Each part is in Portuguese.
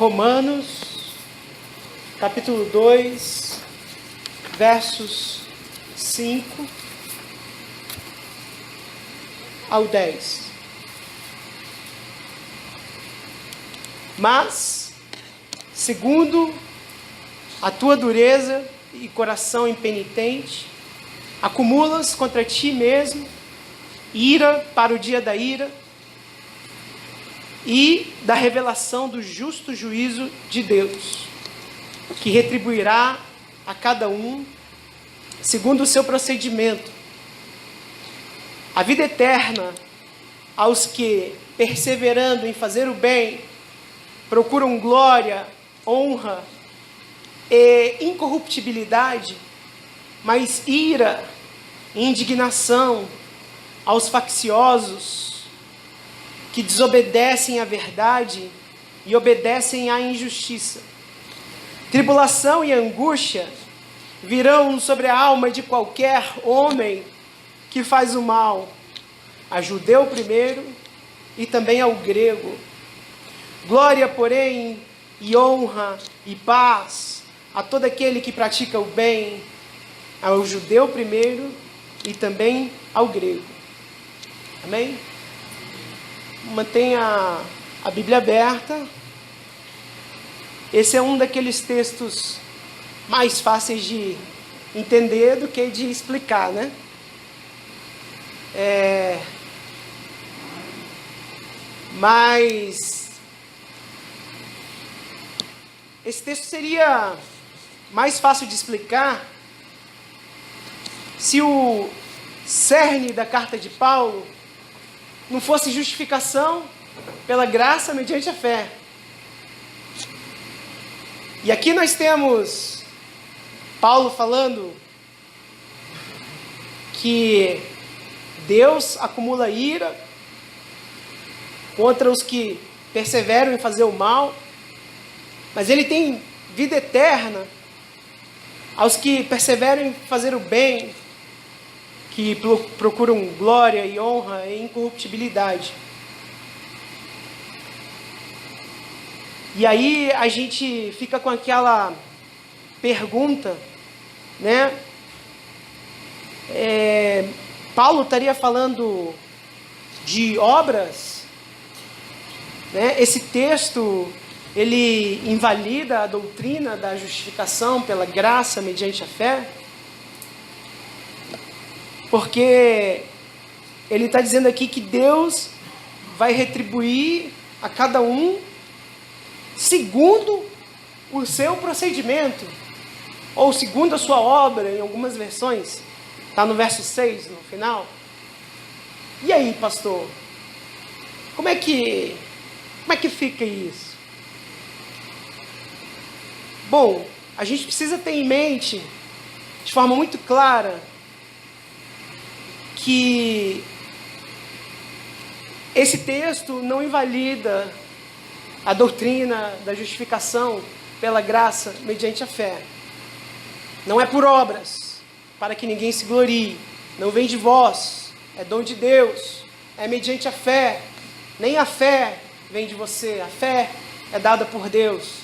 Romanos, capítulo 2, versos 5 ao 10. Mas, segundo a tua dureza e coração impenitente, acumulas contra ti mesmo ira para o dia da ira e da revelação do justo juízo de Deus, que retribuirá a cada um segundo o seu procedimento. A vida eterna aos que, perseverando em fazer o bem, procuram glória, honra e incorruptibilidade, mas ira e indignação aos facciosos que desobedecem à verdade e obedecem à injustiça. Tribulação e angústia virão sobre a alma de qualquer homem que faz o mal, a judeu primeiro e também ao grego. Glória, porém, e honra e paz a todo aquele que pratica o bem, ao judeu primeiro e também ao grego. Amém? Mantenha a Bíblia aberta. Esse é um daqueles textos mais fáceis de entender do que de explicar, né? Mas esse texto seria mais fácil de explicar se o cerne da carta de Paulo não fosse justificação pela graça mediante a fé. E aqui nós temos Paulo falando que Deus acumula ira contra os que perseveram em fazer o mal, mas Ele tem vida eterna aos que perseveram em fazer o bem, que procuram glória e honra e incorruptibilidade. E aí a gente fica com aquela pergunta, né? Paulo estaria falando de obras, né? Esse texto, ele invalida a doutrina da justificação pela graça mediante a fé? Porque ele está dizendo aqui que Deus vai retribuir a cada um segundo o seu procedimento, ou segundo a sua obra, em algumas versões. Está no verso 6, no final. E aí, pastor? Como é que fica isso? Bom, a gente precisa ter em mente, de forma muito clara, que esse texto não invalida a doutrina da justificação pela graça mediante a fé. Não é por obras, para que ninguém se glorie. Não vem de vós, é dom de Deus, é mediante a fé. Nem a fé vem de você, a fé é dada por Deus.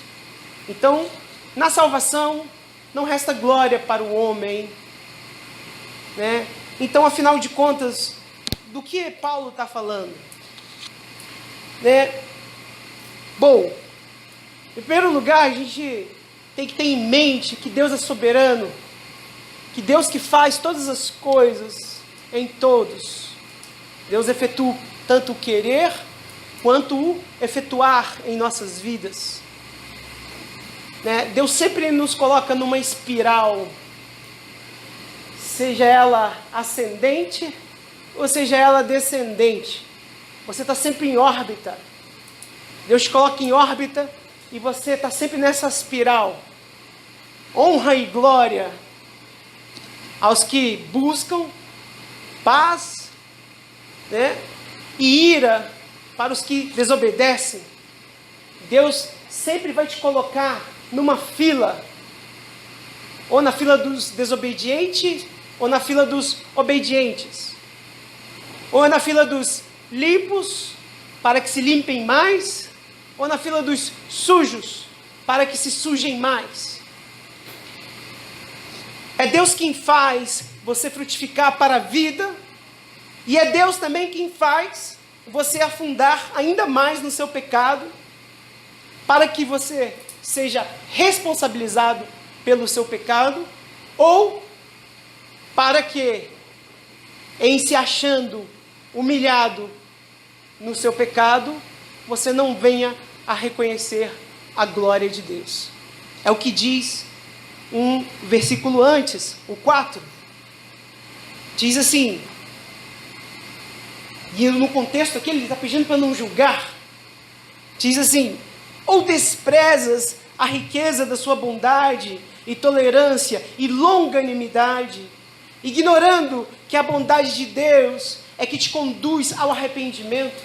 Então, na salvação, não resta glória para o homem, né? Então, afinal de contas, do que Paulo está falando? Né? Bom, em primeiro lugar, a gente tem que ter em mente que Deus é soberano, que Deus que faz todas as coisas em todos. Deus efetua tanto o querer quanto o efetuar em nossas vidas. Né? Deus sempre nos coloca numa espiral, seja ela ascendente ou seja ela descendente. Você está sempre em órbita. Deus te coloca em órbita e você está sempre nessa espiral. Honra e glória aos que buscam paz, né? E ira para os que desobedecem. Deus sempre vai te colocar numa fila, ou na fila dos desobedientes, ou na fila dos obedientes, ou na fila dos limpos, para que se limpem mais, ou na fila dos sujos, para que se sujem mais. É Deus quem faz você frutificar para a vida, e é Deus também quem faz você afundar ainda mais no seu pecado, para que você seja responsabilizado pelo seu pecado, ou para que, em se achando humilhado no seu pecado, você não venha a reconhecer a glória de Deus. É o que diz um versículo antes, o 4. Diz assim, e no contexto aqui ele está pedindo para não julgar. Diz assim: ou desprezas a riqueza da sua bondade e tolerância e longanimidade, ignorando que a bondade de Deus é que te conduz ao arrependimento.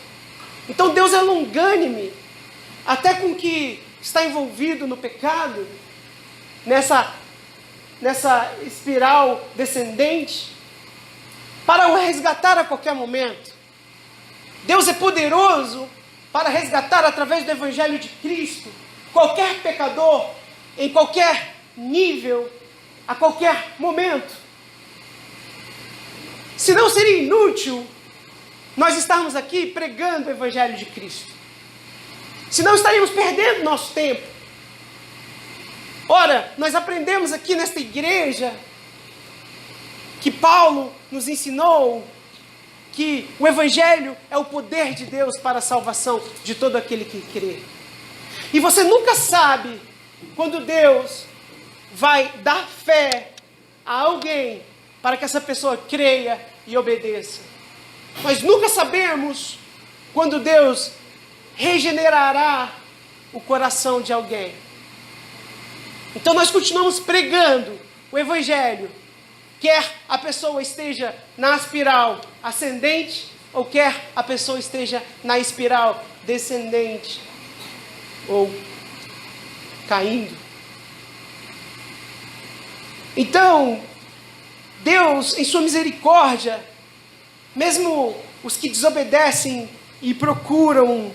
Então Deus é longânime, até com que está envolvido no pecado, nessa espiral descendente, para o resgatar a qualquer momento. Deus é poderoso para resgatar através do Evangelho de Cristo qualquer pecador, em qualquer nível, a qualquer momento. Senão seria inútil nós estarmos aqui pregando o Evangelho de Cristo. Senão estaríamos perdendo nosso tempo. Ora, nós aprendemos aqui nesta igreja que Paulo nos ensinou que o Evangelho é o poder de Deus para a salvação de todo aquele que crê. E você nunca sabe quando Deus vai dar fé a alguém para que essa pessoa creia e obedeça. Nós nunca sabemos quando Deus regenerará o coração de alguém. Então nós continuamos pregando o Evangelho, quer a pessoa esteja na espiral ascendente, ou quer a pessoa esteja na espiral descendente, ou caindo. Então, Deus, em sua misericórdia, mesmo os que desobedecem e procuram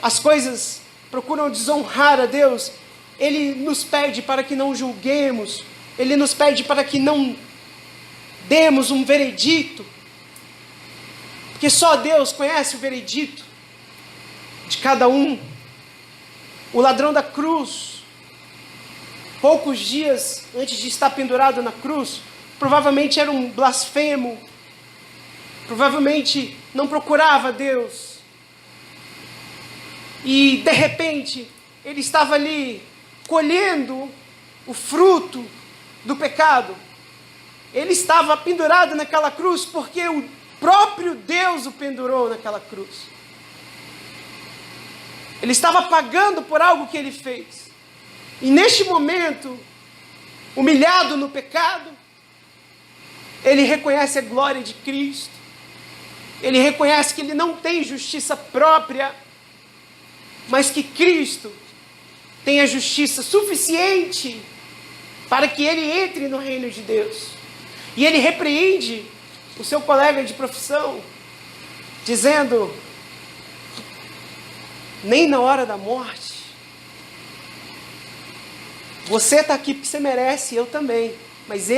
as coisas, procuram desonrar a Deus, Ele nos pede para que não julguemos, Ele nos pede para que não demos um veredito, porque só Deus conhece o veredito de cada um. O ladrão da cruz, poucos dias antes de estar pendurado na cruz, provavelmente era um blasfemo, provavelmente não procurava Deus, e de repente ele estava ali colhendo o fruto do pecado. Ele estava pendurado naquela cruz porque o próprio Deus o pendurou naquela cruz. Ele estava pagando por algo que ele fez. E neste momento, humilhado no pecado, ele reconhece a glória de Cristo. Ele reconhece que ele não tem justiça própria, mas que Cristo tem a justiça suficiente para que ele entre no reino de Deus. E ele repreende o seu colega de profissão, dizendo: nem na hora da morte. Você está aqui porque você merece, eu também. Mas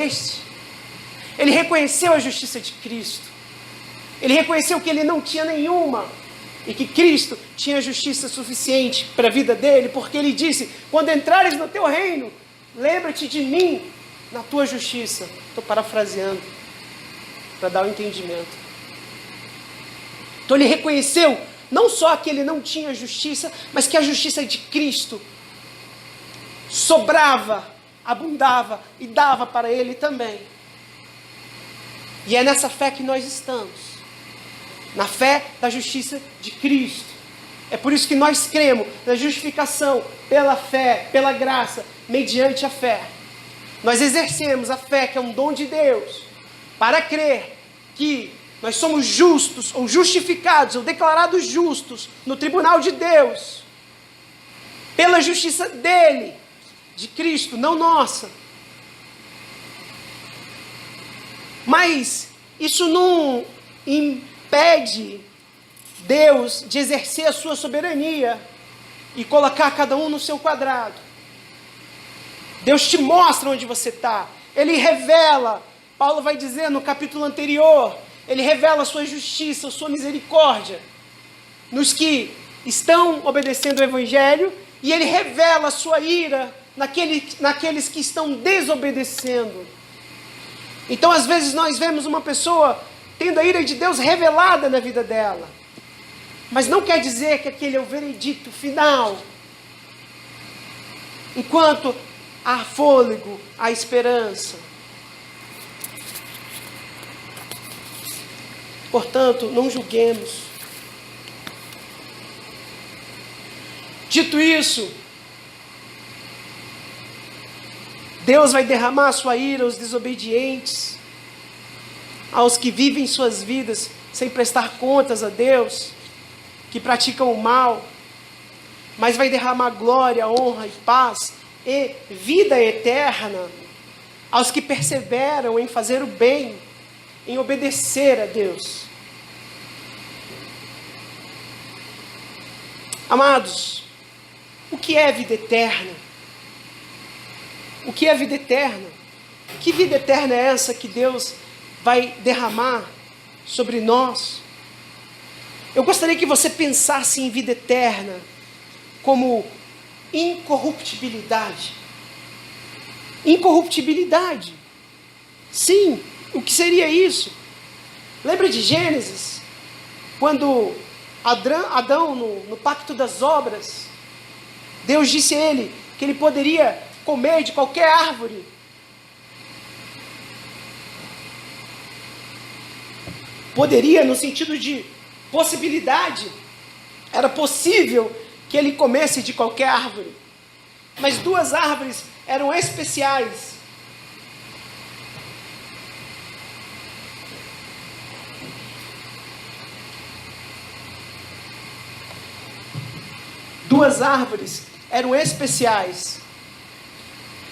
ele reconheceu a justiça de Cristo. Ele reconheceu que ele não tinha nenhuma, e que Cristo tinha justiça suficiente para a vida dele, porque ele disse: quando entrares no teu reino, lembra-te de mim na tua justiça. Estou parafraseando para dar o entendimento. Então ele reconheceu não só que ele não tinha justiça, mas que a justiça de Cristo sobrava, abundava e dava para ele também. E é nessa fé que nós estamos, na fé da justiça de Cristo. É por isso que nós cremos na justificação pela fé, pela graça, mediante a fé. Nós exercemos a fé, que é um dom de Deus, para crer que nós somos justos, ou justificados, ou declarados justos no tribunal de Deus, pela justiça dele, de Cristo, não nossa. Mas isso não impede Deus de exercer a sua soberania e colocar cada um no seu quadrado. Deus te mostra onde você está. Ele revela, Paulo vai dizer no capítulo anterior, ele revela a sua justiça, a sua misericórdia nos que estão obedecendo o Evangelho, e ele revela a sua ira naqueles que estão desobedecendo. Então, às vezes, nós vemos uma pessoa tendo a ira de Deus revelada na vida dela, mas não quer dizer que aquele é o veredicto final. Enquanto há fôlego, há esperança. Portanto, não julguemos. Dito isso, Deus vai derramar a sua ira aos desobedientes, aos que vivem suas vidas sem prestar contas a Deus, que praticam o mal, mas vai derramar glória, honra e paz e vida eterna aos que perseveram em fazer o bem, em obedecer a Deus. Amados, o que é vida eterna? O que é vida eterna? Que vida eterna é essa que Deus vai derramar sobre nós? Eu gostaria que você pensasse em vida eterna como incorruptibilidade. Incorruptibilidade. Sim, o que seria isso? Lembra de Gênesis? Quando Adão, no pacto das obras, Deus disse a ele que ele poderia comer de qualquer árvore. Poderia, no sentido de possibilidade. Era possível que ele comesse de qualquer árvore. Mas duas árvores eram especiais. Duas árvores eram especiais.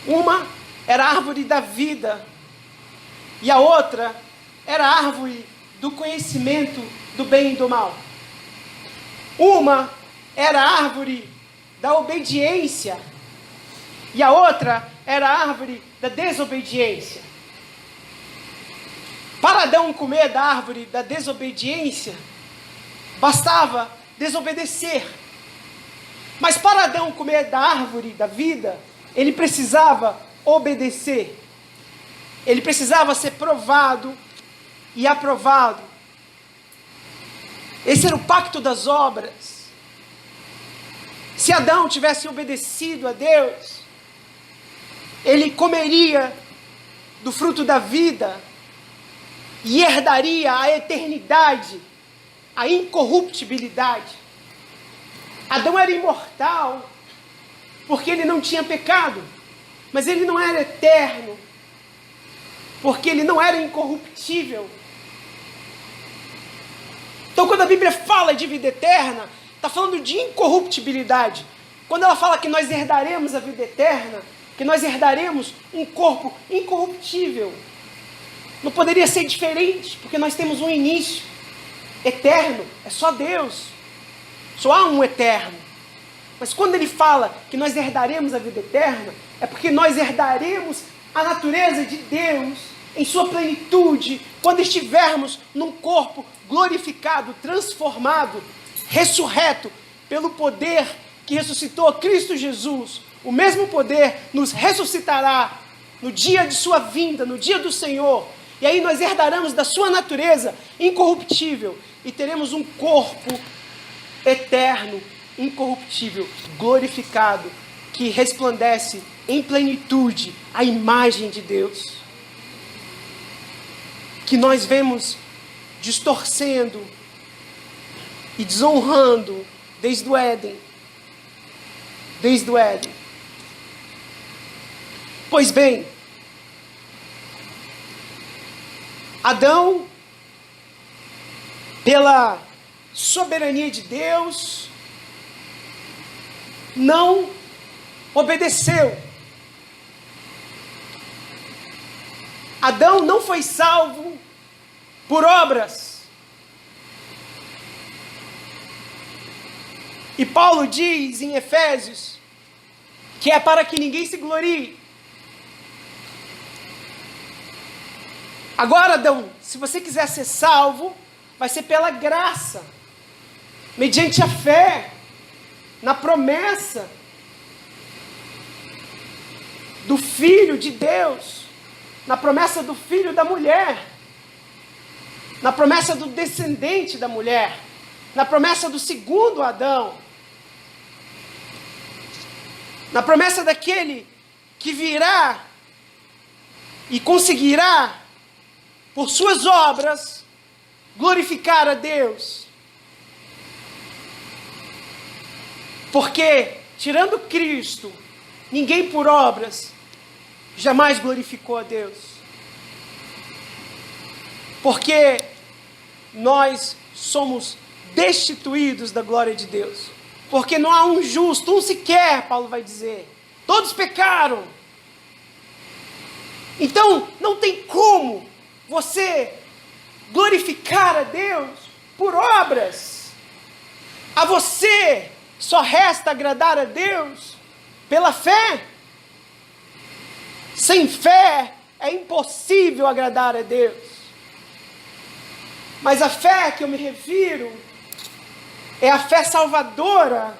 Uma era a árvore da vida, e a outra era a árvore do conhecimento do bem e do mal. Uma era a árvore da obediência, e a outra era a árvore da desobediência. Para Adão comer da árvore da desobediência, bastava desobedecer. Mas para Adão comer da árvore da vida, ele precisava obedecer. Ele precisava ser provado e aprovado. Esse era o pacto das obras. Se Adão tivesse obedecido a Deus, ele comeria do fruto da vida e herdaria a eternidade, a incorruptibilidade. Adão era imortal, porque ele não tinha pecado, mas ele não era eterno, porque ele não era incorruptível. Então, quando a Bíblia fala de vida eterna, está falando de incorruptibilidade. Quando ela fala que nós herdaremos a vida eterna, que nós herdaremos um corpo incorruptível, não poderia ser diferente, porque nós temos um início eterno, é só Deus. Só há um eterno. Mas quando ele fala que nós herdaremos a vida eterna, é porque nós herdaremos a natureza de Deus em sua plenitude, quando estivermos num corpo glorificado, transformado, ressurreto, pelo poder que ressuscitou Cristo Jesus. O mesmo poder nos ressuscitará no dia de sua vinda, no dia do Senhor. E aí nós herdaremos da sua natureza incorruptível e teremos um corpo eterno, incorruptível, glorificado, que resplandece em plenitude a imagem de Deus, que nós vemos distorcendo e desonrando desde o Éden. Desde o Éden. Pois bem, Adão, pela soberania de Deus, não obedeceu. Adão não foi salvo por obras. E Paulo diz em Efésios que é para que ninguém se glorie. Agora, Adão, se você quiser ser salvo, vai ser pela graça, mediante a fé, na promessa do Filho de Deus, na promessa do filho da mulher, na promessa do descendente da mulher, na promessa do segundo Adão, na promessa daquele que virá e conseguirá, por suas obras, glorificar a Deus. Porque, tirando Cristo, ninguém por obras jamais glorificou a Deus. Porque nós somos destituídos da glória de Deus. Porque não há um justo, um sequer, Paulo vai dizer. Todos pecaram. Então, não tem como você glorificar a Deus por obras. A você só resta agradar a Deus pela fé. Sem fé é impossível agradar a Deus. Mas a fé que eu me refiro é a fé salvadora,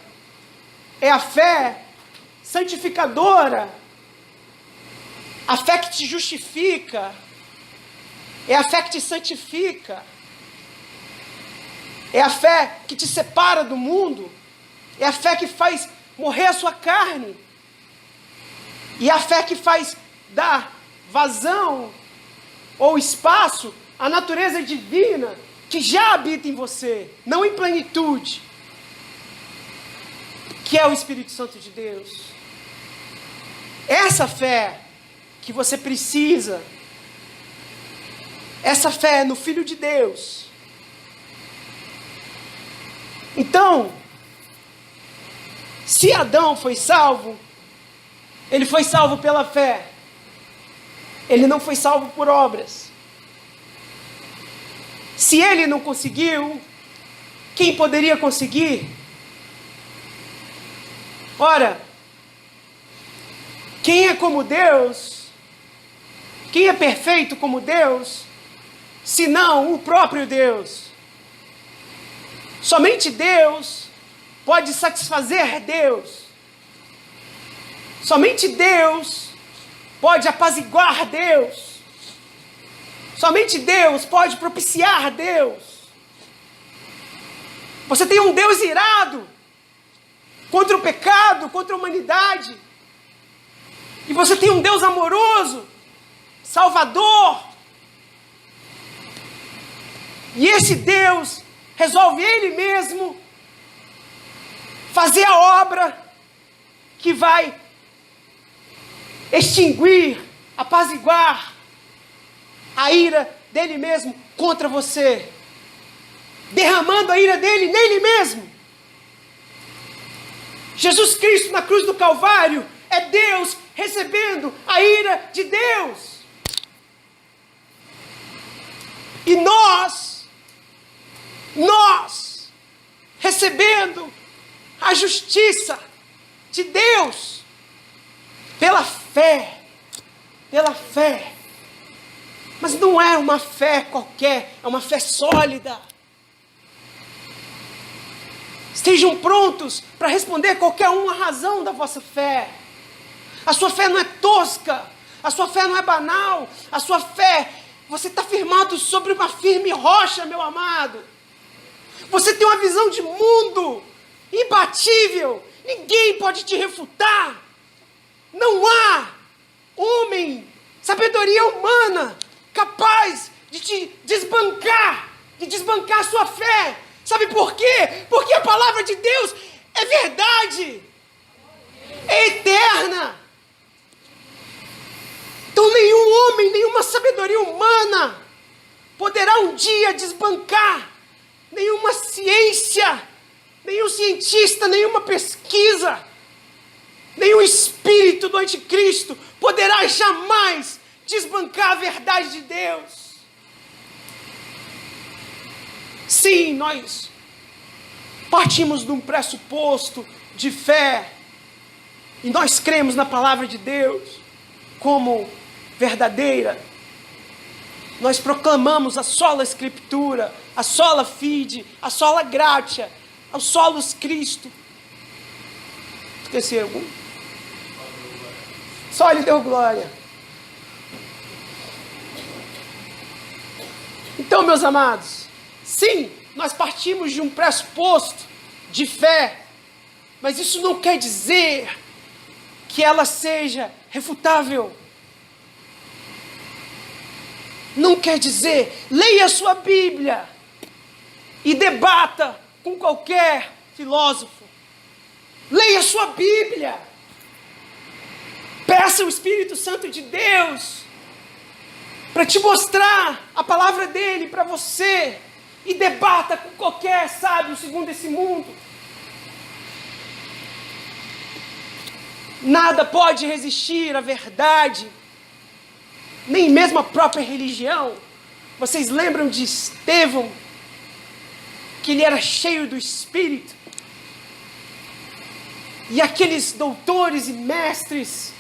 é a fé santificadora, a fé que te justifica, é a fé que te santifica, é a fé que te separa do mundo, é a fé que faz morrer a sua carne, e a fé que faz dar vazão ou espaço à natureza divina que já habita em você, não em plenitude, que é o Espírito Santo de Deus. Essa fé que você precisa, essa fé no Filho de Deus. Então, se Adão foi salvo, ele foi salvo pela fé. Ele não foi salvo por obras. Se ele não conseguiu, quem poderia conseguir? Ora, quem é como Deus? Quem é perfeito como Deus? Senão o próprio Deus. Somente Deus pode satisfazer Deus. Somente Deus pode apaziguar Deus. Somente Deus pode propiciar Deus. Você tem um Deus irado contra o pecado, contra a humanidade. E você tem um Deus amoroso, salvador. E esse Deus resolve Ele mesmo fazer a obra que vai extinguir, apaziguar a ira dele mesmo contra você, derramando a ira dele nele mesmo. Jesus Cristo na cruz do Calvário é Deus recebendo a ira de Deus. E nós recebendo a justiça de Deus pela fé. Mas não é uma fé qualquer, é uma fé sólida. Estejam prontos para responder qualquer uma razão da vossa fé. A sua fé não é tosca, a sua fé não é banal, a sua fé, você está firmado sobre uma firme rocha, meu amado. Você tem uma visão de mundo imbatível, ninguém pode te refutar. Não há homem, sabedoria humana, capaz de te desbancar, de desbancar a sua fé. Sabe por quê? Porque a palavra de Deus é verdade, é eterna. Então nenhum homem, nenhuma sabedoria humana poderá um dia desbancar, nenhuma ciência, nenhum cientista, nenhuma pesquisa, nenhum espírito do anticristo poderá jamais desbancar a verdade de Deus. Sim, nós Partimos de um pressuposto de fé. E nós cremos na palavra de Deus como verdadeira. Nós proclamamos a sola Escritura, a sola fide, a sola gratia, a solos Cristo. Esqueci algum? Só Ele deu glória. Então, meus amados, sim, nós partimos de um pressuposto de fé, mas isso não quer dizer que ela seja refutável. Não quer dizer, leia a sua Bíblia e debata com qualquer filósofo. Leia a sua Bíblia. Peça o Espírito Santo de Deus para te mostrar a palavra dele para você. E debata com qualquer sábio segundo esse mundo. Nada pode resistir à verdade, nem mesmo a própria religião. Vocês lembram de Estevão, que ele era cheio do Espírito? E aqueles doutores e mestres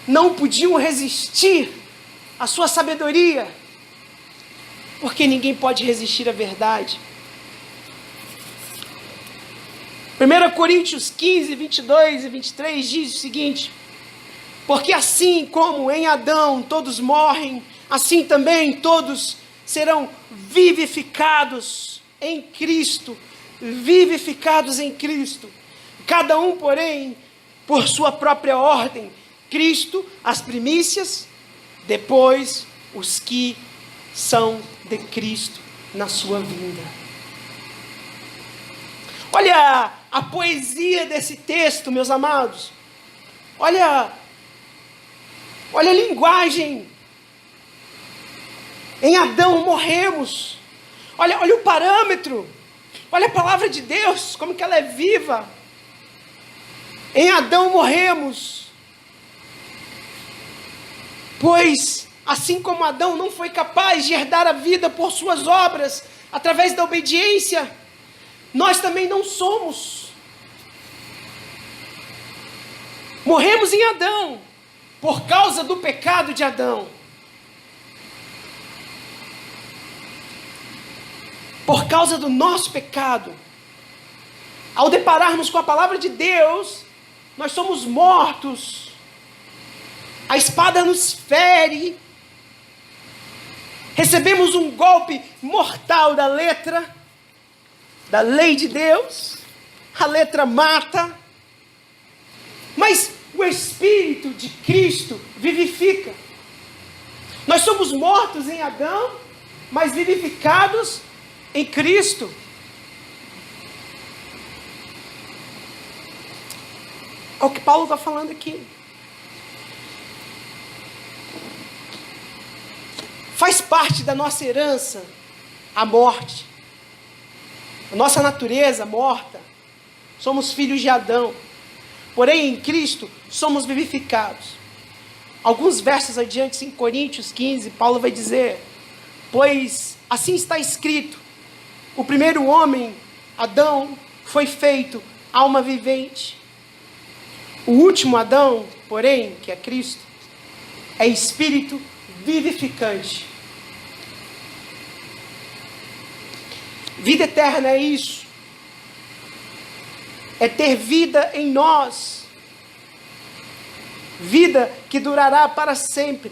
não podiam resistir à sua sabedoria, porque ninguém pode resistir à verdade. 1 Coríntios 15, 22 e 23 diz o seguinte: porque assim como em Adão todos morrem, assim também todos serão vivificados em Cristo. Vivificados em Cristo. Cada um, porém, por sua própria ordem. Cristo, as primícias, depois os que são de Cristo na sua vinda. Olha a poesia desse texto, meus amados. Olha a linguagem. Em Adão morremos. Olha o parâmetro. Olha a palavra de Deus, como que ela é viva. Em Adão morremos. Pois, assim como Adão não foi capaz de herdar a vida por suas obras, através da obediência, nós também não somos. Morremos em Adão, por causa do pecado de Adão. Por causa do nosso pecado. Ao depararmos com a palavra de Deus, nós somos mortos. A espada nos fere. Recebemos um golpe mortal da letra, da lei de Deus. A letra mata. Mas o Espírito de Cristo vivifica. Nós somos mortos em Adão, mas vivificados em Cristo. É o que Paulo está falando aqui. Faz parte da nossa herança a morte. A nossa natureza morta. Somos filhos de Adão. Porém, em Cristo, somos vivificados. Alguns versos adiante, em Coríntios 15, Paulo vai dizer: pois assim está escrito, o primeiro homem, Adão, foi feito alma vivente. O último Adão, porém, que é Cristo, é espírito vivificante. Vida eterna é isso. É ter vida em nós. Vida que durará para sempre.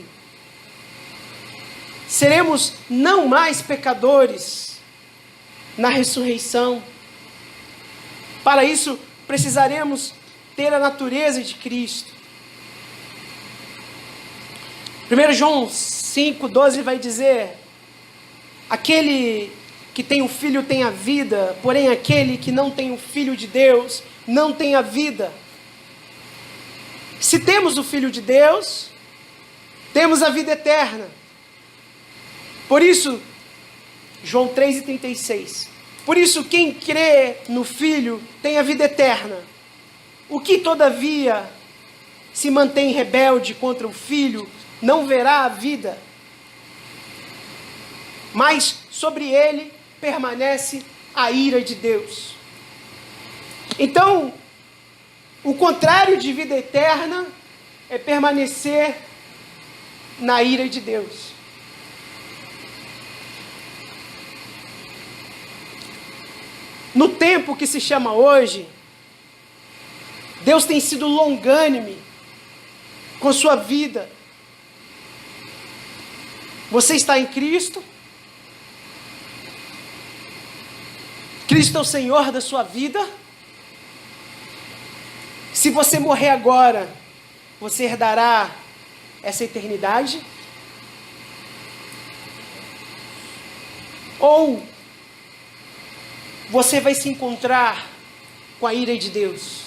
Seremos não mais pecadores na ressurreição. Para isso, precisaremos ter a natureza de Cristo. 1 João 5,12 vai dizer: aquele que tem o Filho tem a vida, porém aquele que não tem o Filho de Deus não tem a vida. Se temos o Filho de Deus, temos a vida eterna. Por isso, João 3,36, por isso quem crê no Filho tem a vida eterna. O que todavia se mantém rebelde contra o Filho não verá a vida, mas sobre ele permanece a ira de Deus. Então, o contrário de vida eterna é permanecer na ira de Deus. No tempo que se chama hoje, Deus tem sido longânime com sua vida. Você está em Cristo? Cristo é o Senhor da sua vida? Se você morrer agora, você herdará essa eternidade? Ou você vai se encontrar com a ira de Deus?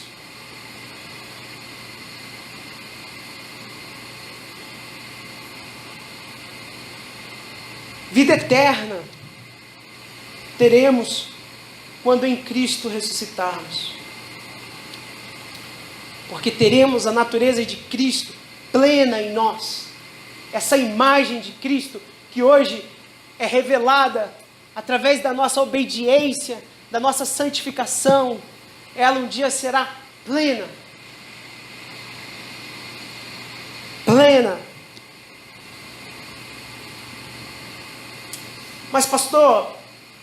Vida eterna teremos quando em Cristo ressuscitarmos. Porque teremos a natureza de Cristo plena em nós. Essa imagem de Cristo que hoje é revelada através da nossa obediência, da nossa santificação, ela um dia será plena. Plena. Mas pastor,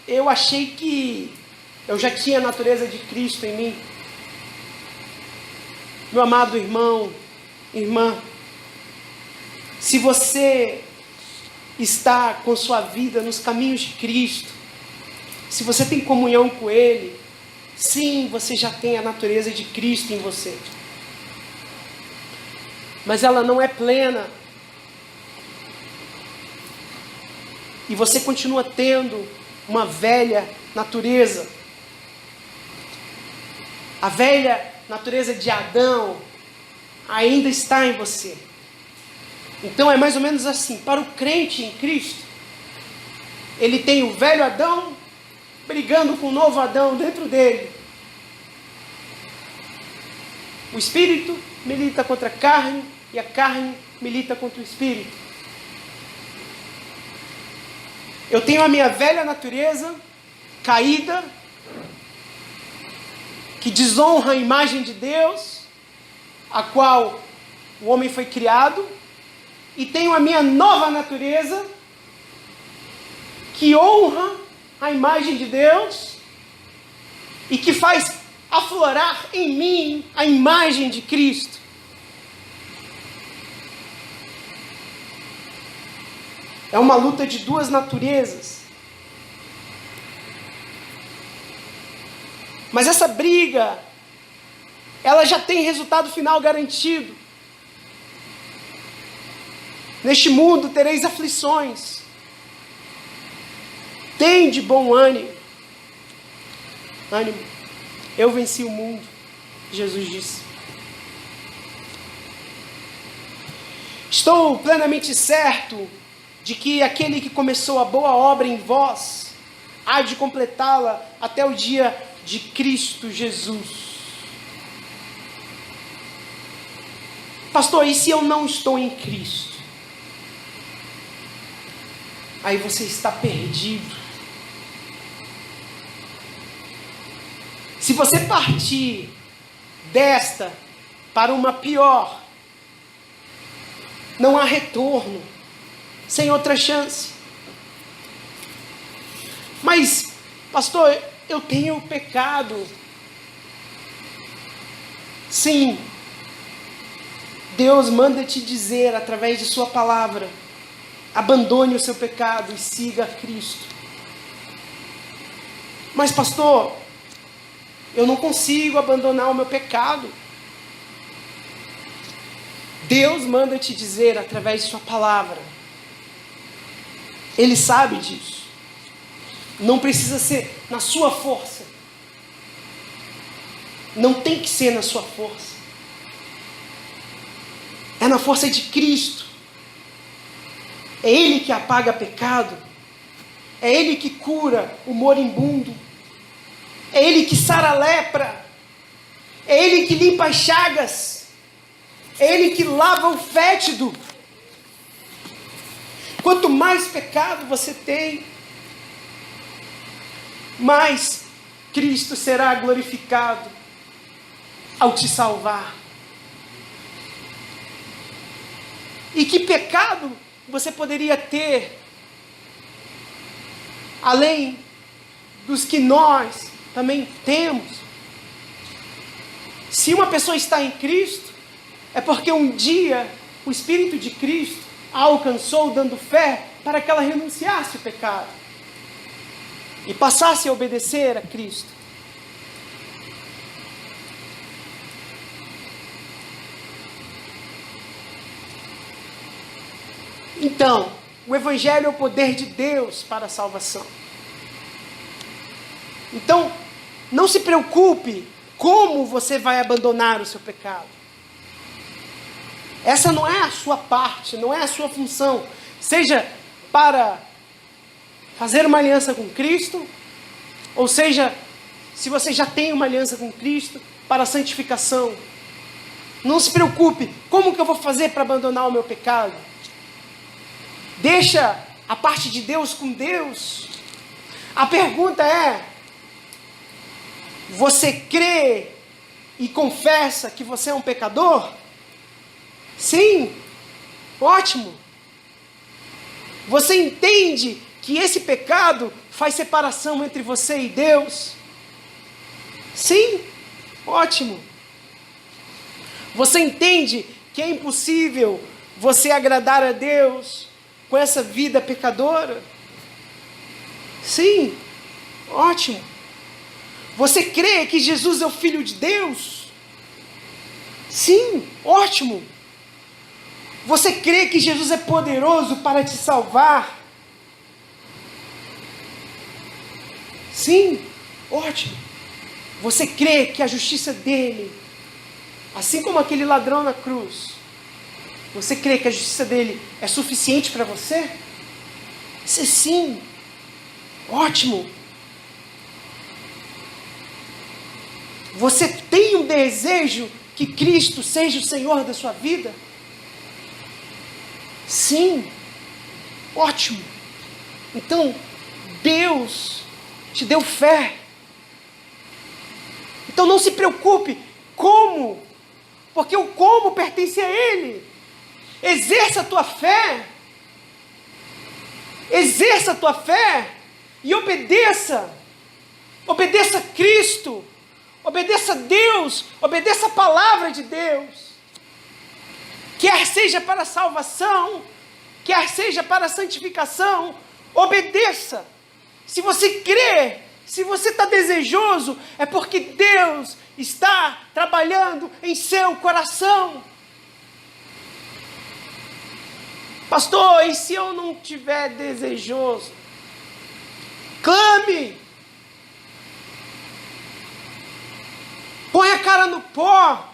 eu achei que eu já tinha a natureza de Cristo em mim. Meu amado irmão, irmã, se você está com sua vida nos caminhos de Cristo, se você tem comunhão com Ele, sim, você já tem a natureza de Cristo em você. Mas ela não é plena. E você continua tendo uma velha natureza. A velha natureza de Adão ainda está em você. Então é mais ou menos assim. Para o crente em Cristo, ele tem o velho Adão brigando com o novo Adão dentro dele. O espírito milita contra a carne e a carne milita contra o espírito. Eu tenho a minha velha natureza caída, que desonra a imagem de Deus, a qual o homem foi criado, e tenho a minha nova natureza, que honra a imagem de Deus, e que faz aflorar em mim a imagem de Cristo. É uma luta de duas naturezas. Mas essa briga, ela já tem resultado final garantido. Neste mundo tereis aflições. Tende bom ânimo. Ânimo. Eu venci o mundo, Jesus disse. Estou plenamente certo de que aquele que começou a boa obra em vós há de completá-la até o dia de Cristo Jesus. Pastor, e se eu não estou em Cristo? Aí você está perdido. Se você partir desta para uma pior, não há retorno, sem outra chance. Mas, pastor, eu tenho pecado. Sim, Deus manda te dizer através de sua palavra: abandone o seu pecado e siga a Cristo. Mas pastor, eu não consigo abandonar o meu pecado. Deus manda te dizer através de sua palavra. Ele sabe disso. Não precisa ser na sua força. Não tem que ser na sua força. É na força de Cristo. É Ele que apaga pecado. É Ele que cura o moribundo. É Ele que sara a lepra. É Ele que limpa as chagas. É Ele que lava o fétido. Quanto mais pecado você tem, mais Cristo será glorificado ao te salvar. E que pecado você poderia ter, além dos que nós também temos? Se uma pessoa está em Cristo, é porque um dia o Espírito de Cristo a alcançou dando fé para que ela renunciasse ao pecado e passasse a obedecer a Cristo. Então, o Evangelho é o poder de Deus para a salvação. Então, não se preocupe como você vai abandonar o seu pecado. Essa não é a sua parte, não é a sua função. Seja para fazer uma aliança com Cristo, ou seja, se você já tem uma aliança com Cristo, para a santificação. Não se preocupe, como que eu vou fazer para abandonar o meu pecado? Deixa a parte de Deus com Deus. A pergunta é: você crê e confessa que você é um pecador? Sim, ótimo. Você entende que esse pecado faz separação entre você e Deus? Sim, ótimo. Você entende que é impossível você agradar a Deus com essa vida pecadora? Sim, ótimo. Você crê que Jesus é o Filho de Deus? Sim, ótimo. Você crê que Jesus é poderoso para te salvar? Sim, ótimo. Você crê que a justiça dele, assim como aquele ladrão na cruz, você crê que a justiça dele é suficiente para você? Sim, ótimo. Você tem um desejo que Cristo seja o Senhor da sua vida? Sim, ótimo. Então, Deus te deu fé. Então não se preocupe como, porque o como pertence a Ele. Exerça a tua fé. Exerça a tua fé e obedeça. Obedeça a Cristo. Obedeça a Deus. Obedeça a palavra de Deus. Quer seja para a salvação, quer seja para a santificação, obedeça. Se você crê, se você está desejoso, é porque Deus está trabalhando em seu coração. Pastor, e se eu não estiver desejoso? Clame. Põe a cara no pó.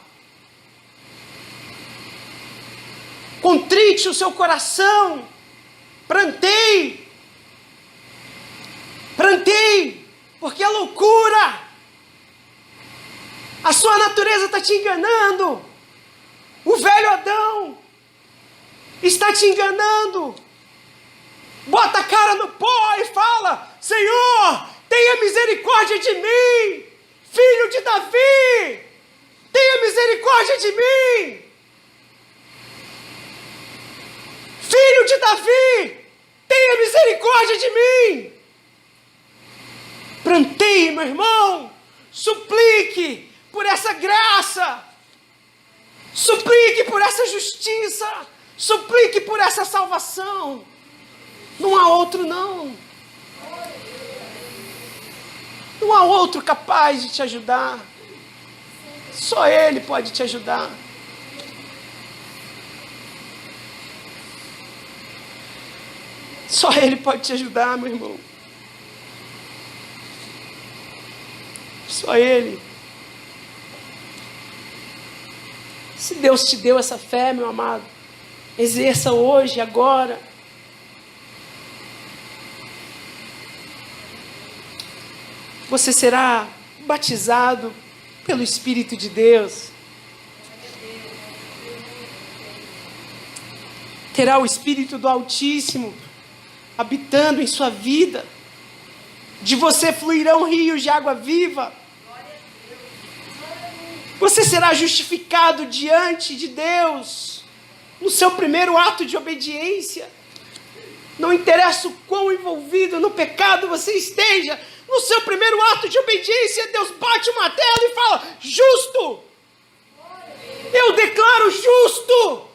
Contrite o seu coração. Pranteie. Pranteie. Porque é loucura. A sua natureza está te enganando. O velho Adão está te enganando. Bota a cara no pó e fala: Senhor, tenha misericórdia de mim. Filho de Davi, tenha misericórdia de mim. Filho de Davi, tenha misericórdia de mim. Pranteie, meu irmão. Suplique por essa graça. Suplique por essa justiça. Suplique por essa salvação. Não há outro, não. Não há outro capaz de te ajudar. Só Ele pode te ajudar. Só Ele pode te ajudar, meu irmão. Só Ele. Se Deus te deu essa fé, meu amado, exerça hoje, agora. Você será batizado pelo Espírito de Deus. Terá o Espírito do Altíssimo habitando em sua vida. De você fluirão rios de água viva. Você será justificado diante de Deus no seu primeiro ato de obediência. Não interessa o quão envolvido no pecado você esteja, no seu primeiro ato de obediência, Deus bate o martelo e fala: justo! Eu declaro justo!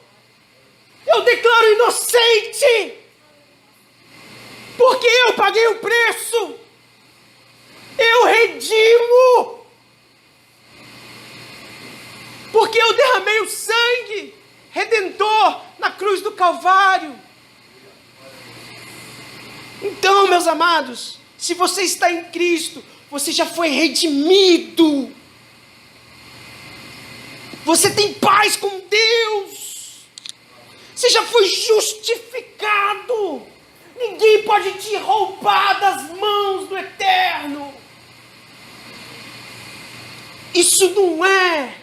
Eu declaro inocente! Porque eu paguei o preço! Eu redimo! Porque eu derramei o sangue redentor na cruz do Calvário. Então, meus amados, se você está em Cristo, você já foi redimido. Você tem paz com Deus. Você já foi justificado. Ninguém pode te roubar das mãos do Eterno. Isso não é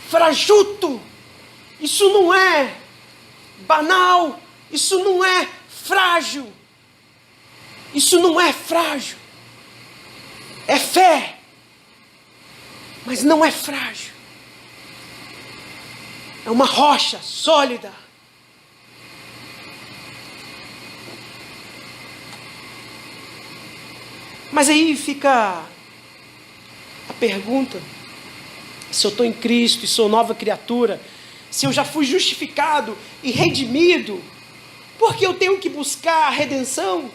frajuto. Isso não é banal. Isso não é frágil. Isso não é frágil. É fé. Mas não é frágil. É uma rocha sólida. Mas aí fica a pergunta: se eu estou em Cristo e sou nova criatura, se eu já fui justificado e redimido, por que eu tenho que buscar a redenção?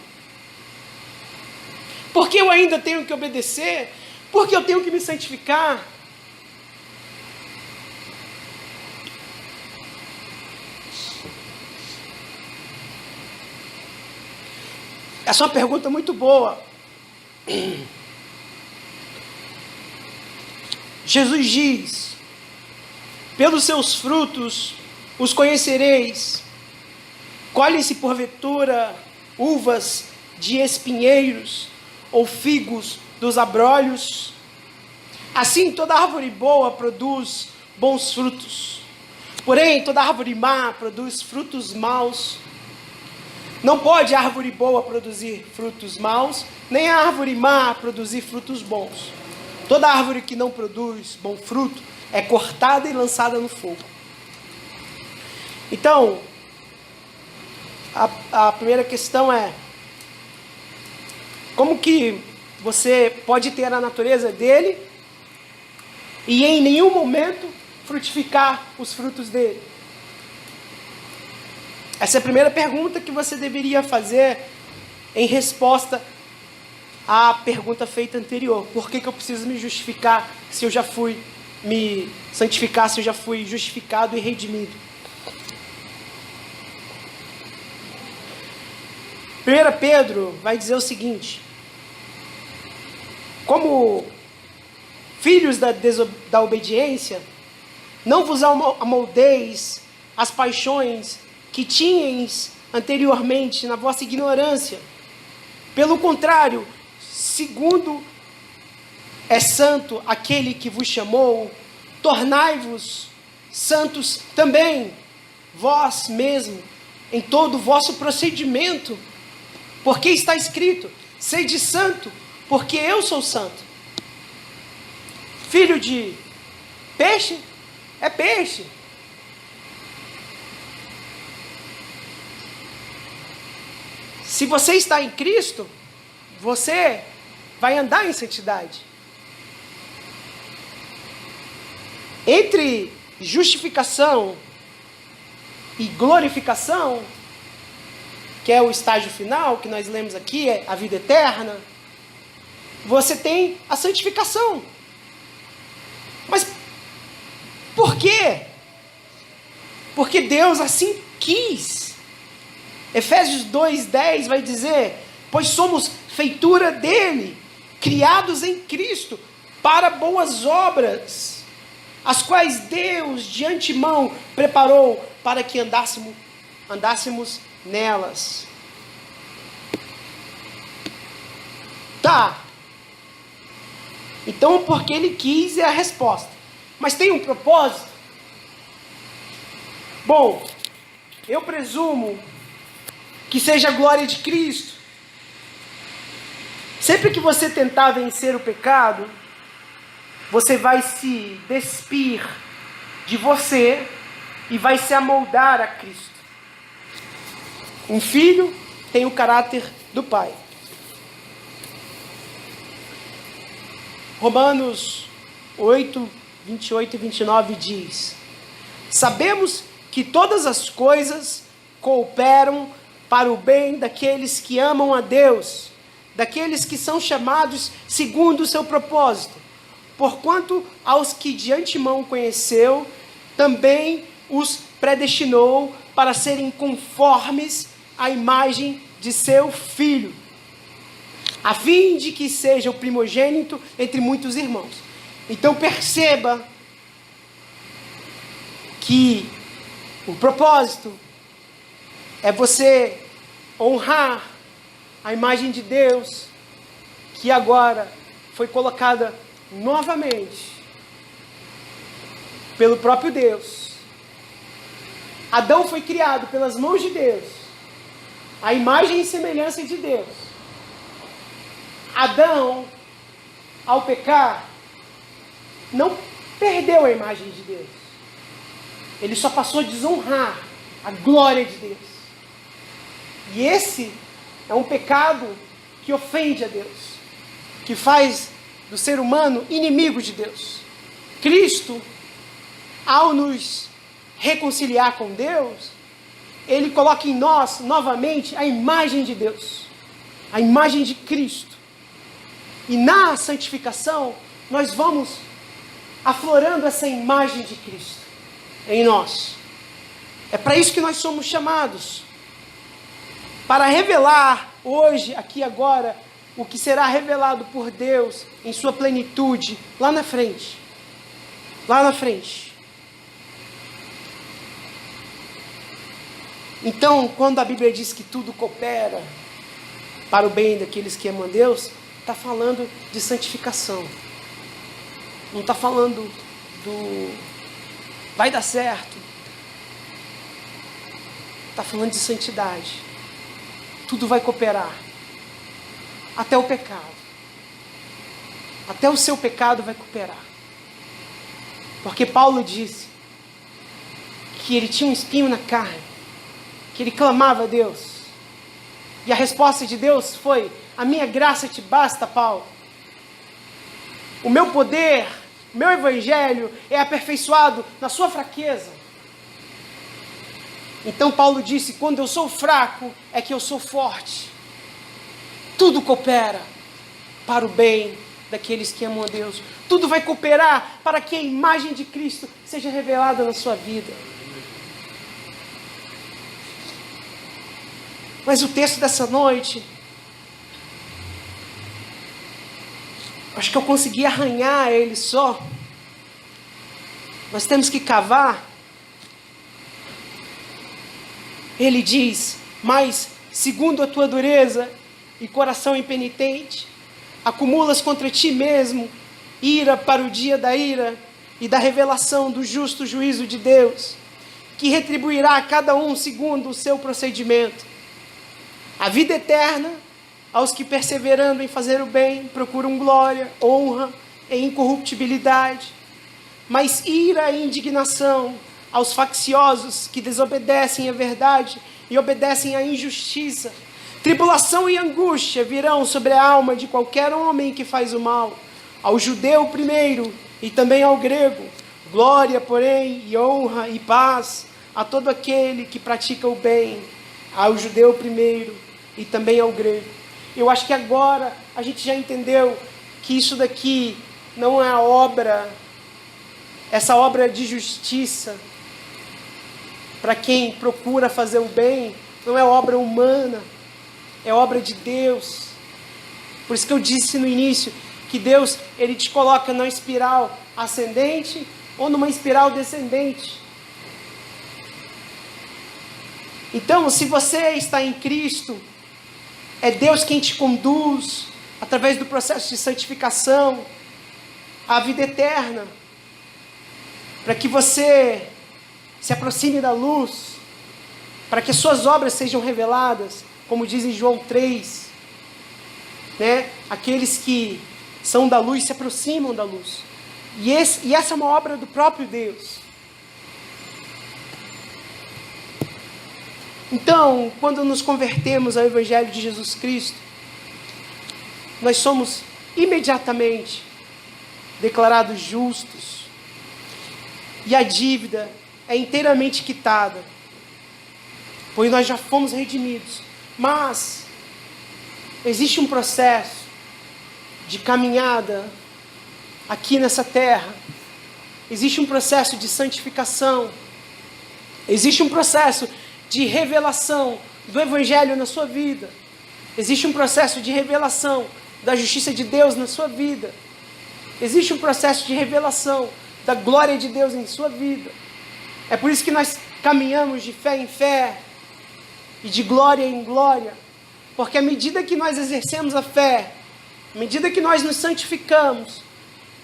Por que eu ainda tenho que obedecer? Por que eu tenho que me santificar? Essa é uma pergunta muito boa. Jesus diz: pelos seus frutos os conhecereis. Colhem-se porventura uvas de espinheiros ou figos dos abrolhos? Assim toda árvore boa produz bons frutos, porém toda árvore má produz frutos maus. Não pode a árvore boa produzir frutos maus, nem a árvore má produzir frutos bons. Toda árvore que não produz bom fruto é cortada e lançada no fogo. Então, a primeira questão é: como que você pode ter a natureza dele e em nenhum momento frutificar os frutos dele? Essa é a primeira pergunta que você deveria fazer em resposta à pergunta feita anterior. Por que eu preciso me justificar se eu já fui me santificar, se eu já fui justificado e redimido? 1 Pedro vai dizer o seguinte: como filhos da obediência, não vos amoldeis as paixões que tinhais anteriormente na vossa ignorância. Pelo contrário, segundo é santo aquele que vos chamou, tornai-vos santos também, vós mesmo, em todo o vosso procedimento, porque está escrito: sede santo, porque eu sou santo. Filho de peixe é peixe. Se você está em Cristo, você vai andar em santidade. Entre justificação e glorificação, que é o estágio final, que nós lemos aqui, é a vida eterna, você tem a santificação. Mas por quê? Porque Deus assim quis. Efésios 2:10 vai dizer: pois somos feitura dele, criados em Cristo, para boas obras, as quais Deus de antemão preparou para que andássemos nelas. Tá. Então, porque ele quis é a resposta. Mas tem um propósito? Bom, eu presumo que seja a glória de Cristo. Sempre que você tentar vencer o pecado, você vai se despir de você e vai se amoldar a Cristo. Um filho tem o caráter do pai. Romanos 8, 28 e 29 diz: sabemos que todas as coisas cooperam para o bem daqueles que amam a Deus, daqueles que são chamados segundo o seu propósito. Porquanto aos que de antemão conheceu, também os predestinou para serem conformes à imagem de seu Filho, a fim de que seja o primogênito entre muitos irmãos. Então perceba que o propósito é você honrar a imagem de Deus, que agora foi colocada novamente pelo próprio Deus. Adão foi criado pelas mãos de Deus, a imagem e semelhança de Deus. Adão, ao pecar, não perdeu a imagem de Deus. Ele só passou a desonrar a glória de Deus. E esse é um pecado que ofende a Deus, que faz do ser humano inimigo de Deus. Cristo, ao nos reconciliar com Deus, Ele coloca em nós novamente a imagem de Deus, a imagem de Cristo. E na santificação, nós vamos aflorando essa imagem de Cristo em nós. É para isso que nós somos chamados. Para revelar hoje, aqui agora, o que será revelado por Deus em sua plenitude, lá na frente. Lá na frente. Então, quando a Bíblia diz que tudo coopera para o bem daqueles que amam a Deus, está falando de santificação. Não está falando do vai dar certo. Está falando de santidade. Tudo vai cooperar. Até o pecado. Até o seu pecado vai cooperar. Porque Paulo disse que ele tinha um espinho na carne, que ele clamava a Deus. E a resposta de Deus foi: a minha graça te basta, Paulo. O meu poder, o meu evangelho é aperfeiçoado na sua fraqueza. Então Paulo disse: quando eu sou fraco, é que eu sou forte. Tudo coopera para o bem daqueles que amam a Deus. Tudo vai cooperar para que a imagem de Cristo seja revelada na sua vida. Mas o texto dessa noite, acho que eu consegui arranhar ele só. Nós temos que cavar. Ele diz: mas segundo a tua dureza e coração impenitente, acumulas contra ti mesmo ira para o dia da ira e da revelação do justo juízo de Deus, que retribuirá a cada um segundo o seu procedimento. A vida eterna aos que, perseverando em fazer o bem, procuram glória, honra e incorruptibilidade. Mas ira e indignação aos facciosos que desobedecem à verdade e obedecem à injustiça. Tribulação e angústia virão sobre a alma de qualquer homem que faz o mal, ao judeu primeiro e também ao grego. Glória, porém, e honra e paz a todo aquele que pratica o bem, ao judeu primeiro e também ao grego. Eu acho que agora a gente já entendeu que isso daqui não é a obra, essa obra de justiça, para quem procura fazer o bem, não é obra humana, é obra de Deus. Por isso que eu disse no início que Deus, Ele te coloca numa espiral ascendente ou numa espiral descendente. Então, se você está em Cristo, é Deus quem te conduz, através do processo de santificação, à vida eterna, para que você se aproxime da luz, para que as suas obras sejam reveladas, como diz em João 3, né? Aqueles que são da luz se aproximam da luz. E essa é uma obra do próprio Deus. Então, quando nos convertemos ao Evangelho de Jesus Cristo, nós somos imediatamente declarados justos. E a dívida é inteiramente quitada, pois nós já fomos redimidos. Mas existe um processo de caminhada aqui nessa terra. Existe um processo de santificação. Existe um processo de revelação do Evangelho na sua vida. Existe um processo de revelação da justiça de Deus na sua vida. Existe um processo de revelação da glória de Deus em sua vida. É por isso que nós caminhamos de fé em fé e de glória em glória. Porque à medida que nós exercemos a fé, à medida que nós nos santificamos,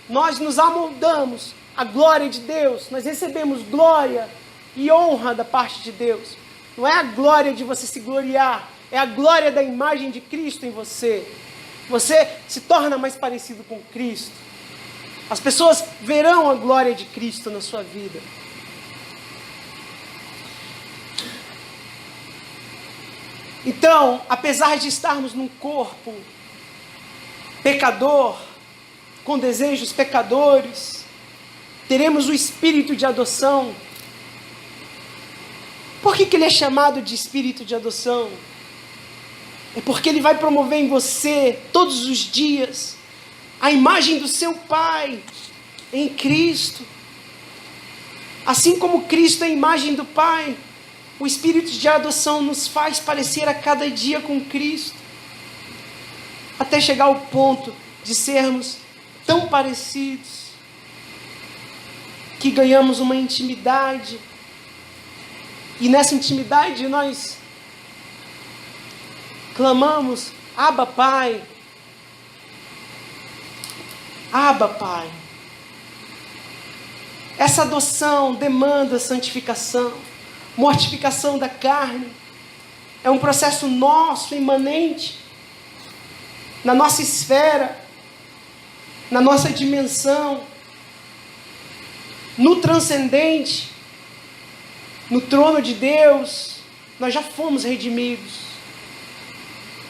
nós nos amoldamos à glória de Deus, nós recebemos glória e honra da parte de Deus. Não é a glória de você se gloriar, é a glória da imagem de Cristo em você. Você se torna mais parecido com Cristo. As pessoas verão a glória de Cristo na sua vida. Então, apesar de estarmos num corpo pecador, com desejos pecadores, teremos o espírito de adoção. Por que ele é chamado de espírito de adoção? É porque ele vai promover em você, todos os dias, a imagem do seu Pai em Cristo. Assim como Cristo é a imagem do Pai, o espírito de adoção nos faz parecer a cada dia com Cristo, até chegar ao ponto de sermos tão parecidos que ganhamos uma intimidade. E nessa intimidade nós clamamos: Abba, Pai. Abba, Pai. Essa adoção demanda santificação, mortificação da carne. É um processo nosso, imanente, na nossa esfera, na nossa dimensão, no transcendente, no trono de Deus. Nós já fomos redimidos,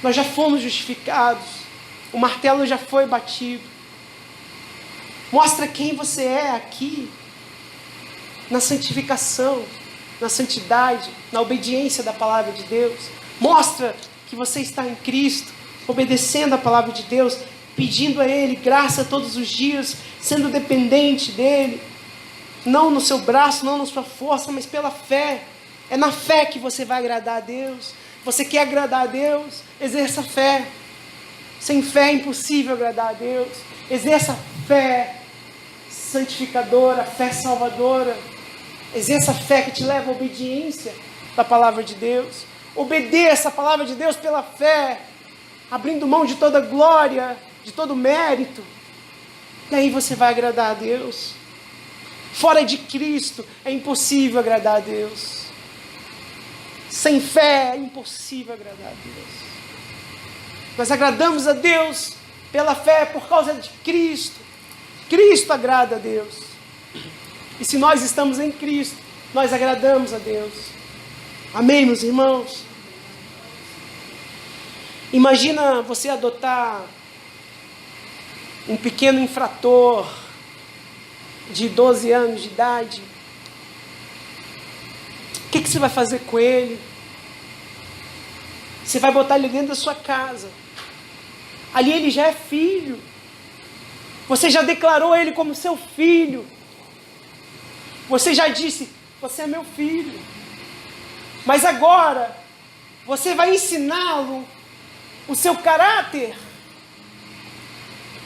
nós já fomos justificados, o martelo já foi batido. Mostra quem você é aqui, na santificação, na santidade, na obediência da palavra de Deus. Mostra que você está em Cristo, obedecendo a palavra de Deus, pedindo a Ele graça todos os dias, sendo dependente dEle, não no seu braço, não na sua força, mas pela fé. É na fé que você vai agradar a Deus. Você quer agradar a Deus? Exerça fé. Sem fé é impossível agradar a Deus. Exerça fé santificadora, fé salvadora. Exerça fé que te leva à obediência da palavra de Deus. Obedeça a palavra de Deus pela fé, abrindo mão de toda glória, de todo mérito. E aí você vai agradar a Deus. Fora de Cristo é impossível agradar a Deus. Sem fé é impossível agradar a Deus. Nós agradamos a Deus pela fé por causa de Cristo. Cristo agrada a Deus. E se nós estamos em Cristo, nós agradamos a Deus. Amém, meus irmãos? Imagina você adotar um pequeno infrator de 12 anos de idade. O que você vai fazer com ele? Você vai botar ele dentro da sua casa. Ali ele já é filho. Você já declarou ele como seu filho. Você já disse: você é meu filho. Mas agora, você vai ensiná-lo o seu caráter.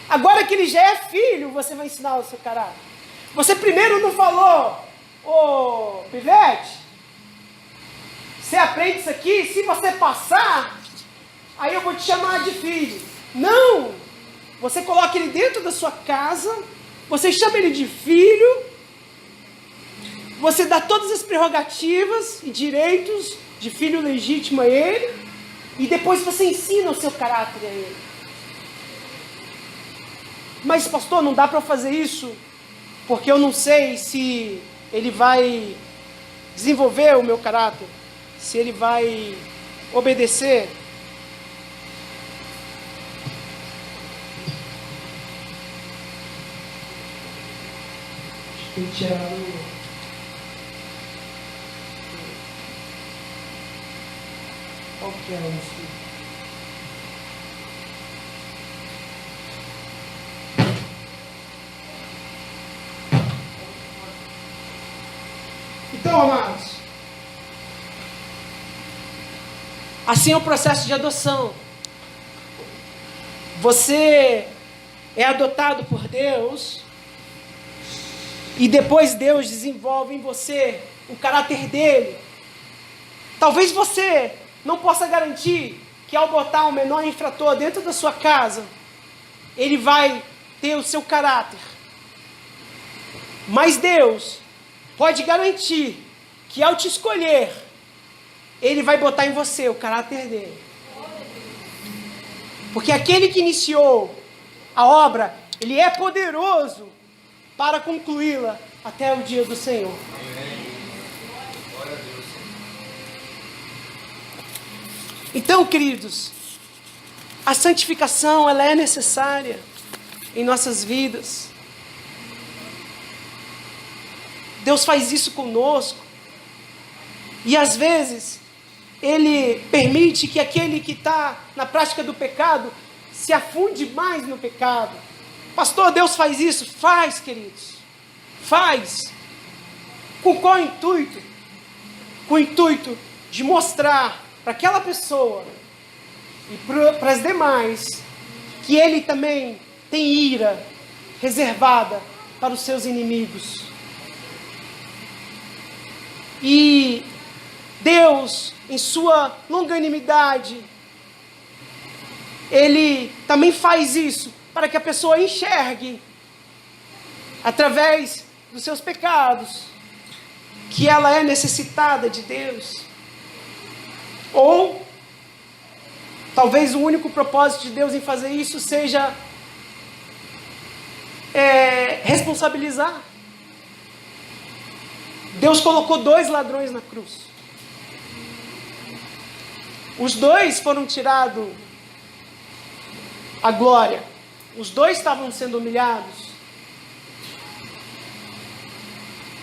Agora que ele já é filho, você vai ensinar o seu caráter. Você primeiro não falou: ô Pivete, você aprende isso aqui, se você passar, aí eu vou te chamar de filho. Não! Você coloca ele dentro da sua casa, você chama ele de filho, você dá todas as prerrogativas e direitos de filho legítimo a ele, e depois você ensina o seu caráter a ele. Mas pastor, não dá para fazer isso porque eu não sei se ele vai desenvolver o meu caráter, se ele vai obedecer. Tem que tirar qual que é isso? Então, amados, assim é o processo de adoção. Você é adotado por Deus e depois Deus desenvolve em você o caráter dele. Talvez você não possa garantir que ao botar um menor infrator dentro da sua casa, ele vai ter o seu caráter. Mas Deus pode garantir que ao te escolher, ele vai botar em você o caráter dele. Porque aquele que iniciou a obra, ele é poderoso para concluí-la até o dia do Senhor. Então, queridos, a santificação ela é necessária em nossas vidas. Deus faz isso conosco. E às vezes, Ele permite que aquele que está na prática do pecado se afunde mais no pecado. Pastor, Deus faz isso? Faz, queridos. Faz. Com qual intuito? Com o intuito de mostrar para aquela pessoa e para as demais que Ele também tem ira reservada para os seus inimigos. E Deus, em sua longanimidade, Ele também faz isso para que a pessoa enxergue, através dos seus pecados, que ela é necessitada de Deus. Ou, talvez o único propósito de Deus em fazer isso seja responsabilizar. Deus colocou 2 ladrões na cruz. Os 2 foram tirados a glória. Os 2 estavam sendo humilhados.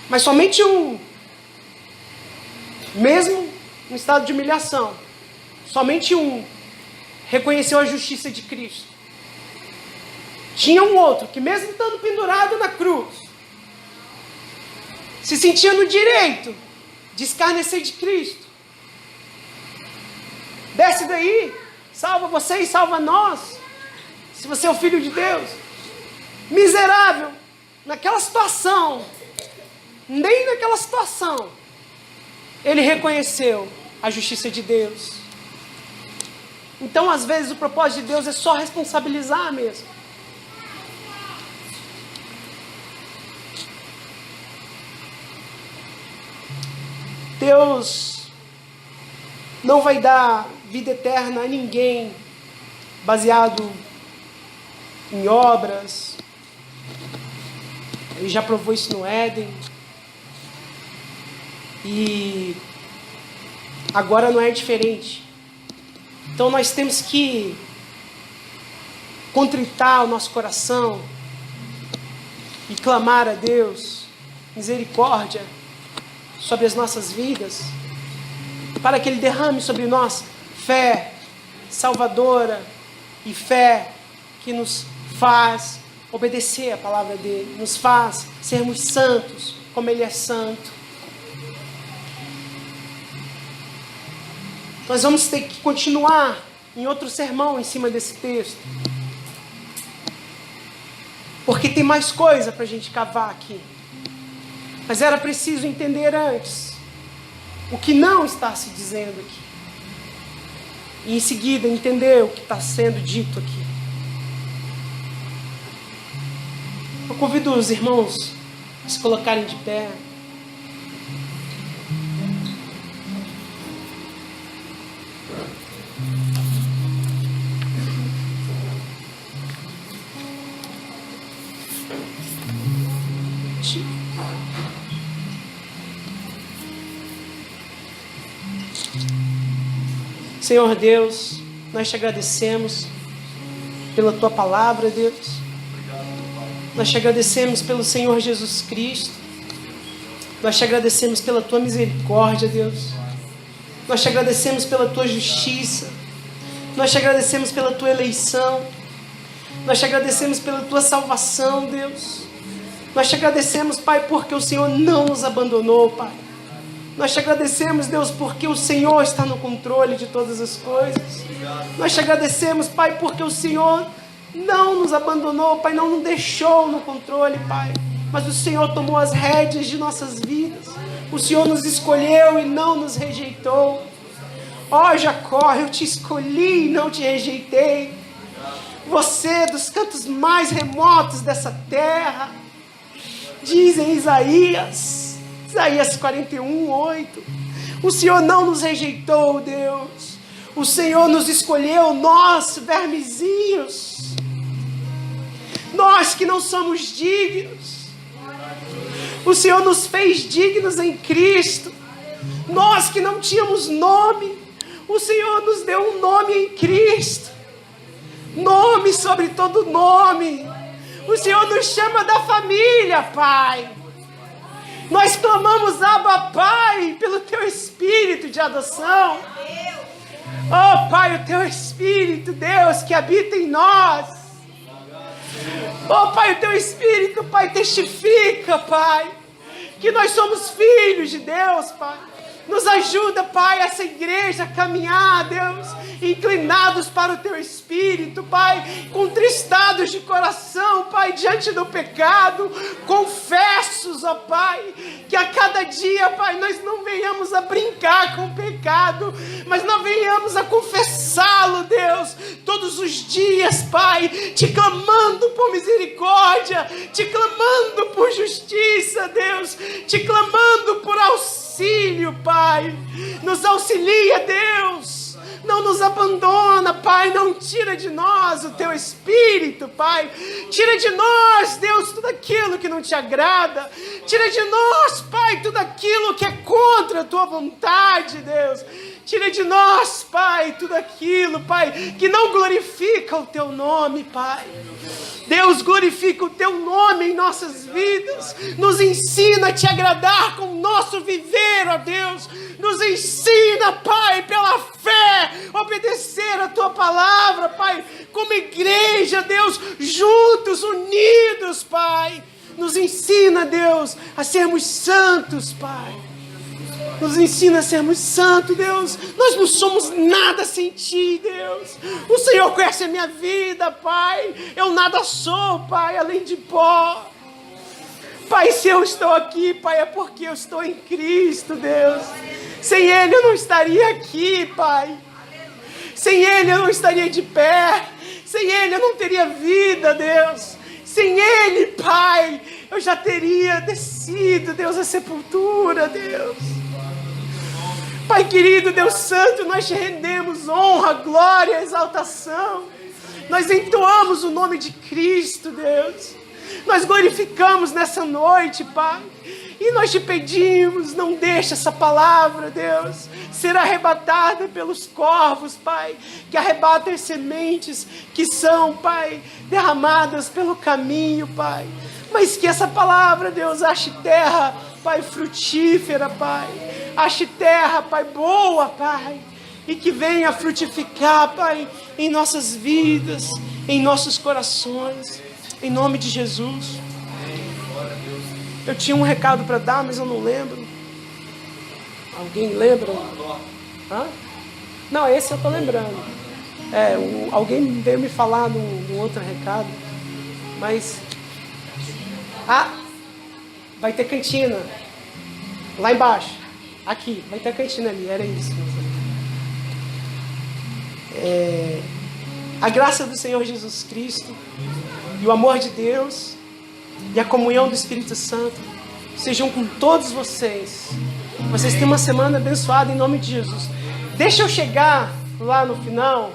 Mas somente um, mesmo no estado de humilhação, somente um reconheceu a justiça de Cristo. Tinha um outro que, mesmo estando pendurado na cruz, se sentia no direito de escarnecer de Cristo. Desce daí, salva você e salva nós, se você é o Filho de Deus. Miserável, naquela situação, nem naquela situação, ele reconheceu a justiça de Deus. Então, às vezes, o propósito de Deus é só responsabilizar mesmo. Deus não vai dar vida eterna a ninguém baseado em obras. Ele já provou isso no Éden. E agora não é diferente. Então nós temos que contritar o nosso coração e clamar a Deus misericórdia sobre as nossas vidas, para que Ele derrame sobre nós fé salvadora e fé que nos faz obedecer a palavra dEle, nos faz sermos santos como Ele é santo. Nós vamos ter que continuar em outro sermão em cima desse texto, porque tem mais coisa para a gente cavar aqui. Mas era preciso entender antes o que não está se dizendo aqui. E em seguida entender o que está sendo dito aqui. Eu convido os irmãos a se colocarem de pé. Senhor Deus, nós te agradecemos pela tua palavra, Deus. Nós te agradecemos pelo Senhor Jesus Cristo. Nós te agradecemos pela tua misericórdia, Deus. Nós te agradecemos pela tua justiça. Nós te agradecemos pela tua eleição. Nós te agradecemos pela tua salvação, Deus. Nós te agradecemos, Pai, porque o Senhor não nos abandonou, Pai. Nós te agradecemos, Deus, porque o Senhor está no controle de todas as coisas. Nós te agradecemos, Pai, porque o Senhor não nos abandonou, Pai, não nos deixou no controle, Pai. Mas o Senhor tomou as rédeas de nossas vidas. O Senhor nos escolheu e não nos rejeitou. Ó Jacó, eu te escolhi e não te rejeitei. Você, dos cantos mais remotos dessa terra, diz em Isaías 41:8, o Senhor não nos rejeitou, Deus. O Senhor nos escolheu, nós, vermezinhos, nós que não somos dignos. O Senhor nos fez dignos em Cristo. Nós que não tínhamos nome, o Senhor nos deu um nome em Cristo. Nome sobre todo nome. O Senhor nos chama da família, Pai. Nós clamamos, Abba, Pai, pelo Teu Espírito de adoção. Oh, Pai, o Teu Espírito, Deus, que habita em nós. Oh, Pai, o Teu Espírito, Pai, testifica, Pai, que nós somos filhos de Deus, Pai. Nos ajuda, Pai, essa igreja a caminhar, Deus, inclinados para o Teu Espírito, Pai, contristados de coração, Pai, diante do pecado, confessos, ó Pai, que a cada dia, Pai, nós não venhamos a brincar com o pecado, mas nós venhamos a confessá-lo, Deus, todos os dias, Pai, te clamando por misericórdia, te clamando por justiça, Deus, te clamando por auxílio, Pai. Nos auxilia, Deus. Não nos abandona, Pai. Não tira de nós o Teu Espírito, Pai. Tira de nós, Deus, tudo aquilo que não te agrada. Tira de nós, Pai, tudo aquilo que é contra a Tua vontade, Deus. Tira de nós, Pai, tudo aquilo, Pai, que não glorifica o Teu nome, Pai. Deus, glorifica o Teu nome em nossas vidas. Nos ensina a Te agradar com o nosso viver, ó Deus. Nos ensina, Pai, pela fé, obedecer a Tua palavra, Pai. Como igreja, Deus, juntos, unidos, Pai. Nos ensina, Deus, a sermos santos, Pai. Nos ensina a sermos santos, Deus. Nós não somos nada sem Ti, Deus. O Senhor conhece a minha vida, Pai. Eu nada sou, Pai, além de pó. Pai, se eu estou aqui, Pai, é porque eu estou em Cristo, Deus. Sem Ele eu não estaria aqui, Pai. Sem Ele eu não estaria de pé. Sem Ele eu não teria vida, Deus. Sem Ele, Pai, eu já teria descido, Deus, à sepultura, Deus. Pai querido, Deus Santo, nós te rendemos honra, glória, exaltação. Nós entoamos o nome de Cristo, Deus. Nós glorificamos nessa noite, Pai. E nós te pedimos, não deixe essa palavra, Deus, ser arrebatada pelos corvos, Pai. Que arrebatem as sementes que são, Pai, derramadas pelo caminho, Pai. Mas que essa palavra, Deus, ache terra, Pai, frutífera, Pai. Ache terra, Pai, boa, Pai. E que venha frutificar, Pai, em nossas vidas, em nossos corações. Em nome de Jesus. Eu tinha um recado para dar, mas eu não lembro. Alguém lembra? Hã? Não, esse eu estou lembrando. Alguém veio me falar num outro recado. Mas... vai ter cantina. Lá embaixo. Aqui, vai ter cantina ali. Era isso. A graça do Senhor Jesus Cristo e o amor de Deus e a comunhão do Espírito Santo sejam com todos vocês. Vocês têm uma semana abençoada em nome de Jesus. Deixa eu chegar lá no final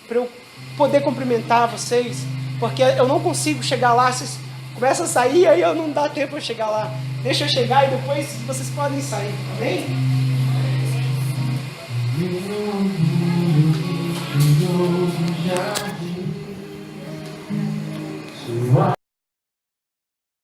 para eu poder cumprimentar vocês, porque eu não consigo chegar lá. Vocês começam a sair, aí eu não dá tempo de chegar lá. Deixa eu chegar e depois vocês podem sair, amém?